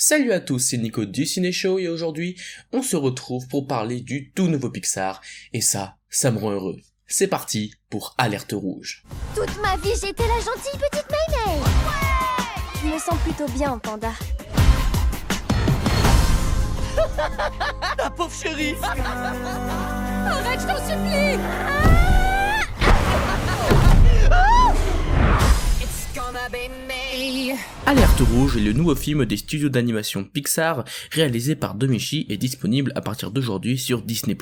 Salut à tous, c'est Nico du Ciné Show et aujourd'hui, on se retrouve pour parler du tout nouveau Pixar et ça me rend heureux. C'est parti pour Alerte Rouge. Toute ma vie, j'étais la gentille petite Maymay. Ouais, je me sens plutôt bien, Panda. La pauvre chérie. Arrête, je t'en supplie. Alerte Rouge est le nouveau film des studios d'animation Pixar réalisé par Domichi et disponible à partir d'aujourd'hui sur Disney+.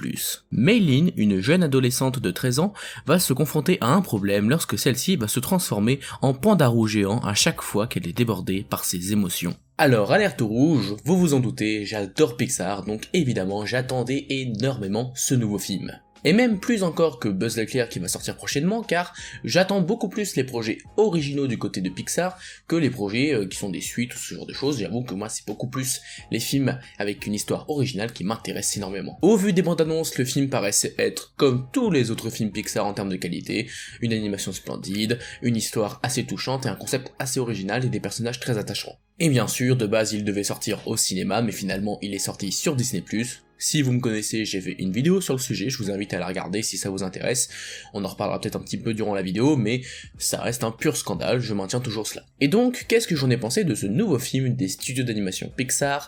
Maylin, une jeune adolescente de 13 ans, va se confronter à un problème lorsque celle-ci va se transformer en panda rouge géant à chaque fois qu'elle est débordée par ses émotions. Alors, Alerte Rouge, vous vous en doutez, j'adore Pixar, donc évidemment j'attendais énormément ce nouveau film. Et même plus encore que Buzz Lightyear qui va sortir prochainement, car j'attends beaucoup plus les projets originaux du côté de Pixar que les projets qui sont des suites ou ce genre de choses. J'avoue que moi c'est beaucoup plus les films avec une histoire originale qui m'intéressent énormément. Au vu des bandes annonces, le film paraissait être comme tous les autres films Pixar en termes de qualité, une animation splendide, une histoire assez touchante et un concept assez original et des personnages très attachants. Et bien sûr, de base il devait sortir au cinéma, mais finalement il est sorti sur Disney+. Si vous me connaissez, j'ai fait une vidéo sur le sujet, je vous invite à la regarder si ça vous intéresse. On en reparlera peut-être un petit peu durant la vidéo, mais ça reste un pur scandale, je maintiens toujours cela. Et donc, qu'est-ce que j'en ai pensé de ce nouveau film des studios d'animation Pixar ?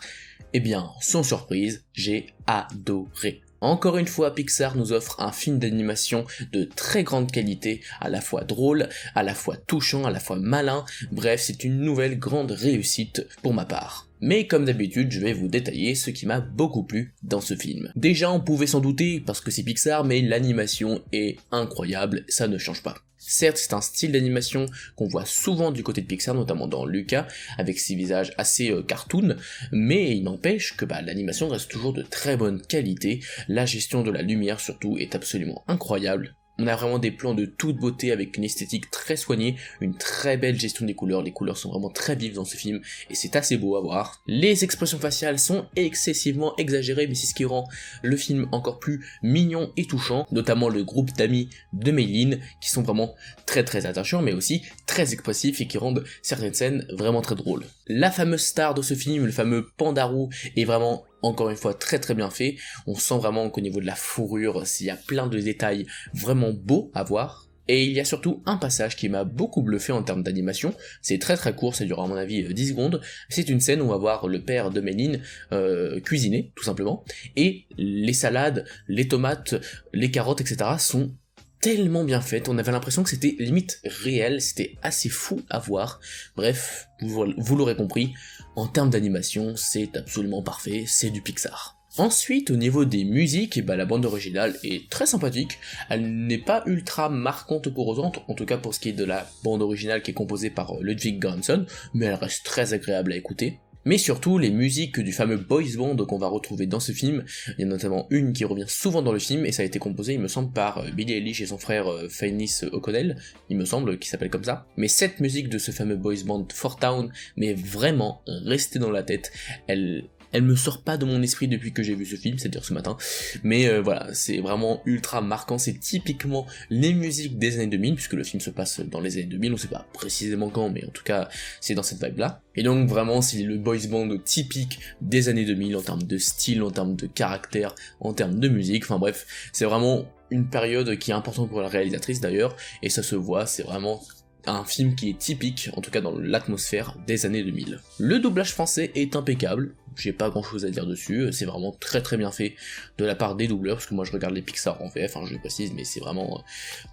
Eh bien, sans surprise, j'ai adoré. Encore une fois, Pixar nous offre un film d'animation de très grande qualité, à la fois drôle, à la fois touchant, à la fois malin, bref, c'est une nouvelle grande réussite pour ma part. Mais comme d'habitude, je vais vous détailler ce qui m'a beaucoup plu dans ce film. Déjà, on pouvait s'en douter parce que c'est Pixar, mais l'animation est incroyable, ça ne change pas. Certes, c'est un style d'animation qu'on voit souvent du côté de Pixar, notamment dans Luca, avec ses visages assez cartoon, mais il n'empêche que l'animation reste toujours de très bonne qualité, la gestion de la lumière surtout est absolument incroyable. On a vraiment des plans de toute beauté avec une esthétique très soignée, une très belle gestion des couleurs, les couleurs sont vraiment très vives dans ce film et c'est assez beau à voir. Les expressions faciales sont excessivement exagérées mais c'est ce qui rend le film encore plus mignon et touchant, notamment le groupe d'amis de Maylin qui sont vraiment très attachants mais aussi très expressifs et qui rendent certaines scènes vraiment très drôles. La fameuse star de ce film, le fameux panda roux, est vraiment encore une fois très bien fait, on sent vraiment qu'au niveau de la fourrure, il y a plein de détails vraiment beaux à voir, et il y a surtout un passage qui m'a beaucoup bluffé en termes d'animation, c'est très court, ça dure à mon avis 10 secondes, c'est une scène où on va voir le père de Maylin cuisiner, tout simplement, et les salades, les tomates, les carottes, etc. sont tellement bien faite, on avait l'impression que c'était limite réel, c'était assez fou à voir. Bref, vous l'aurez compris, en termes d'animation, c'est absolument parfait, c'est du Pixar. Ensuite, au niveau des musiques, la bande originale est très sympathique, elle n'est pas ultra marquante pour autant, en tout cas pour ce qui est de la bande originale qui est composée par Ludwig Göransson, mais elle reste très agréable à écouter. Mais surtout, les musiques du fameux boys band qu'on va retrouver dans ce film, il y a notamment une qui revient souvent dans le film, et ça a été composé, il me semble, par Billie Eilish et son frère Finneas O'Connell, il me semble, qui s'appelle comme ça. Mais cette musique de ce fameux boys band Four Town m'est vraiment restée dans la tête, elle me sort pas de mon esprit depuis que j'ai vu ce film, c'est-à-dire ce matin, mais voilà, c'est vraiment ultra marquant, c'est typiquement les musiques des années 2000, puisque le film se passe dans les années 2000, on sait pas précisément quand, mais en tout cas, c'est dans cette vibe-là. Et donc vraiment, c'est le boys band typique des années 2000, en termes de style, en termes de caractère, en termes de musique, enfin bref, c'est vraiment une période qui est importante pour la réalisatrice d'ailleurs, et ça se voit, c'est vraiment un film qui est typique, en tout cas dans l'atmosphère des années 2000. Le doublage français est impeccable, j'ai pas grand chose à dire dessus, c'est vraiment très bien fait de la part des doubleurs, parce que moi je regarde les Pixar en VF, je le précise, mais c'est vraiment,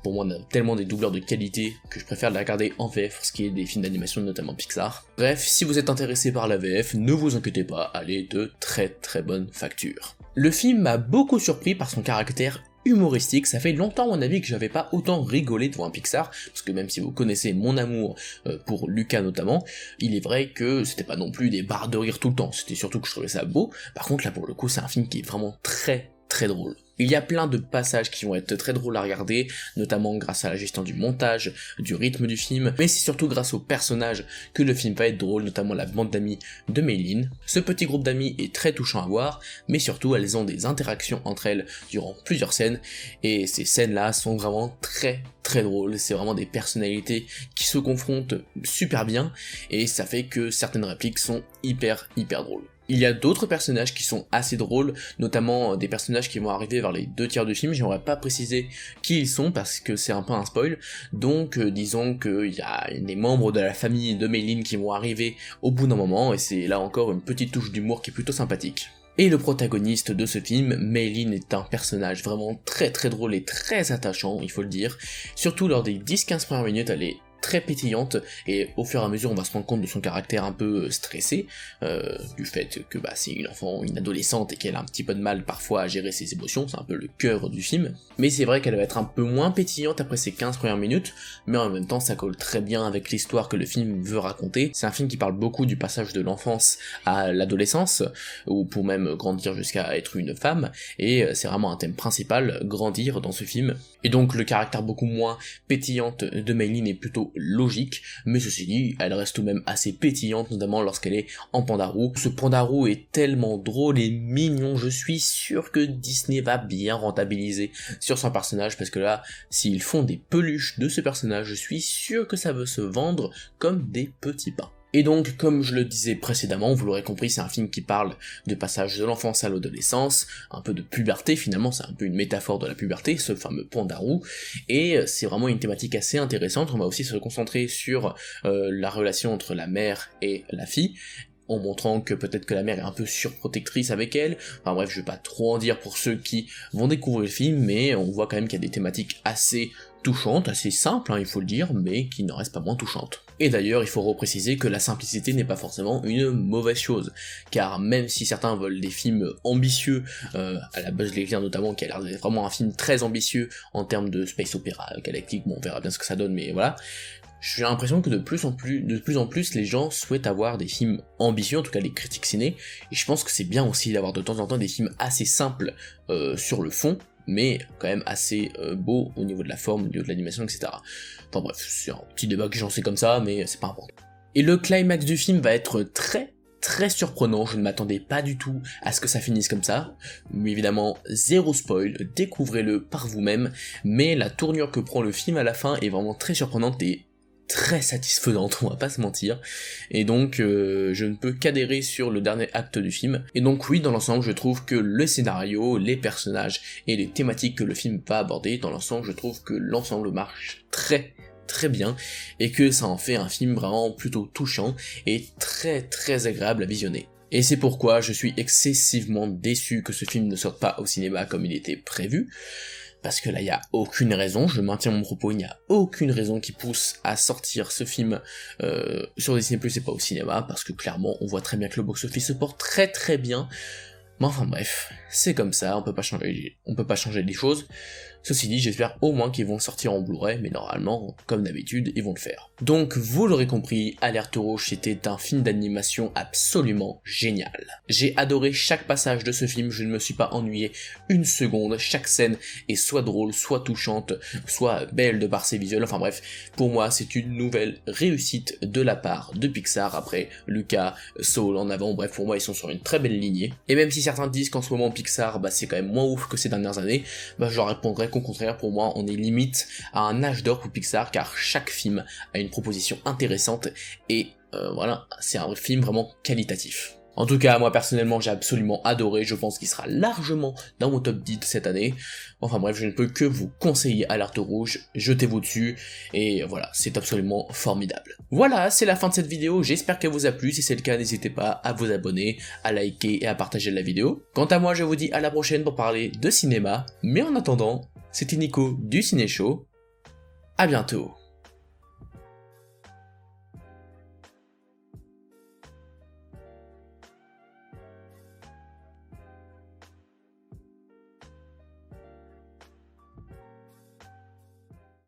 pour moi, on a tellement des doubleurs de qualité que je préfère les regarder en VF pour ce qui est des films d'animation, notamment Pixar. Bref, si vous êtes intéressé par la VF, ne vous inquiétez pas, elle est de très bonne facture. Le film m'a beaucoup surpris par son caractère humoristique, ça fait longtemps à mon avis que j'avais pas autant rigolé devant un Pixar, parce que même si vous connaissez mon amour pour Luca notamment, il est vrai que c'était pas non plus des barres de rire tout le temps, c'était surtout que je trouvais ça beau. Par contre là pour le coup c'est un film qui est vraiment très drôle. Il y a plein de passages qui vont être très drôles à regarder, notamment grâce à la gestion du montage, du rythme du film, mais c'est surtout grâce aux personnages que le film va être drôle, notamment la bande d'amis de Maylin. Ce petit groupe d'amis est très touchant à voir, mais surtout elles ont des interactions entre elles durant plusieurs scènes, et ces scènes-là sont vraiment très drôles, c'est vraiment des personnalités qui se confrontent super bien, et ça fait que certaines répliques sont hyper drôles. Il y a d'autres personnages qui sont assez drôles, notamment des personnages qui vont arriver vers les 2 tiers du film. J'aimerais pas préciser qui ils sont parce que c'est un peu un spoil, donc disons qu'il y a des membres de la famille de Maylin qui vont arriver au bout d'un moment, et c'est là encore une petite touche d'humour qui est plutôt sympathique. Et le protagoniste de ce film, Maylin, est un personnage vraiment très drôle et très attachant, il faut le dire. Surtout lors des 10-15 premières minutes, elle est très pétillante, et au fur et à mesure on va se rendre compte de son caractère un peu stressé, du fait que c'est une enfant, une adolescente, et qu'elle a un petit peu de mal parfois à gérer ses émotions, c'est un peu le cœur du film. Mais c'est vrai qu'elle va être un peu moins pétillante après ces 15 premières minutes, mais en même temps ça colle très bien avec l'histoire que le film veut raconter. C'est un film qui parle beaucoup du passage de l'enfance à l'adolescence, ou pour même grandir jusqu'à être une femme, et c'est vraiment un thème principal, grandir dans ce film. Et donc le caractère beaucoup moins pétillante de Maylin est plutôt logique, mais ceci dit, elle reste tout de même assez pétillante, notamment lorsqu'elle est en pandarou. Ce pandarou est tellement drôle et mignon, je suis sûr que Disney va bien rentabiliser sur son personnage, parce que là, s'ils font des peluches de ce personnage, je suis sûr que ça veut se vendre comme des petits pains. Et donc, comme je le disais précédemment, vous l'aurez compris, c'est un film qui parle de passage de l'enfance à l'adolescence, un peu de puberté finalement, c'est un peu une métaphore de la puberté, ce fameux pandarou, et c'est vraiment une thématique assez intéressante. On va aussi se concentrer sur la relation entre la mère et la fille, en montrant que peut-être que la mère est un peu surprotectrice avec elle. Enfin bref, je vais pas trop en dire pour ceux qui vont découvrir le film, mais on voit quand même qu'il y a des thématiques assez touchantes, assez simples, il faut le dire, mais qui ne restent pas moins touchantes. Et d'ailleurs, il faut repréciser que la simplicité n'est pas forcément une mauvaise chose, car même si certains veulent des films ambitieux, à la Buzz Lightyear notamment, qui a l'air d'être vraiment un film très ambitieux en termes de space opéra galactique, bon on verra bien ce que ça donne, mais voilà, j'ai l'impression que de plus en plus les gens souhaitent avoir des films ambitieux, en tout cas les critiques ciné, et je pense que c'est bien aussi d'avoir de temps en temps des films assez simples sur le fond, mais quand même assez beau au niveau de la forme, au niveau de l'animation, etc. Enfin bref, c'est un petit débat que j'en sais comme ça, mais c'est pas important. Et le climax du film va être très surprenant, je ne m'attendais pas du tout à ce que ça finisse comme ça, mais évidemment, zéro spoil, découvrez-le par vous-même, mais la tournure que prend le film à la fin est vraiment très surprenante et très satisfaisante, on va pas se mentir, et donc je ne peux qu'adhérer sur le dernier acte du film, et donc oui, dans l'ensemble, je trouve que le scénario, les personnages, et les thématiques que le film va aborder, dans l'ensemble, je trouve que l'ensemble marche très bien, et que ça en fait un film vraiment plutôt touchant, et très agréable à visionner. Et c'est pourquoi je suis excessivement déçu que ce film ne sorte pas au cinéma comme il était prévu, parce que là, il n'y a aucune raison, je maintiens mon propos, il n'y a aucune raison qui pousse à sortir ce film sur Disney+, et pas au cinéma, parce que clairement, on voit très bien que le box-office se porte très bien, mais enfin bref, c'est comme ça, on peut pas changer les choses. Ceci dit, j'espère au moins qu'ils vont sortir en Blu-ray, mais normalement, comme d'habitude, ils vont le faire. Donc, vous l'aurez compris, Alerte Rouge, c'était un film d'animation absolument génial. J'ai adoré chaque passage de ce film, je ne me suis pas ennuyé une seconde, chaque scène est soit drôle, soit touchante, soit belle de par ses visuels, enfin bref, pour moi, c'est une nouvelle réussite de la part de Pixar, après Luca, Soul en avant, bref, pour moi, ils sont sur une très belle lignée. Et même si certains disent qu'en ce moment, Pixar, c'est quand même moins ouf que ces dernières années, je leur répondrai qu'au contraire, pour moi, on est limite à un âge d'or pour Pixar, car chaque film a une proposition intéressante, et voilà, c'est un film vraiment qualitatif. En tout cas, moi personnellement, j'ai absolument adoré, je pense qu'il sera largement dans mon top 10 de cette année. Enfin bref, je ne peux que vous conseiller Alerte Rouge, jetez-vous dessus, et voilà, c'est absolument formidable. Voilà, c'est la fin de cette vidéo, j'espère qu'elle vous a plu, si c'est le cas, n'hésitez pas à vous abonner, à liker et à partager la vidéo. Quant à moi, je vous dis à la prochaine pour parler de cinéma, mais en attendant, c'était Nico du Ciné Show, à bientôt.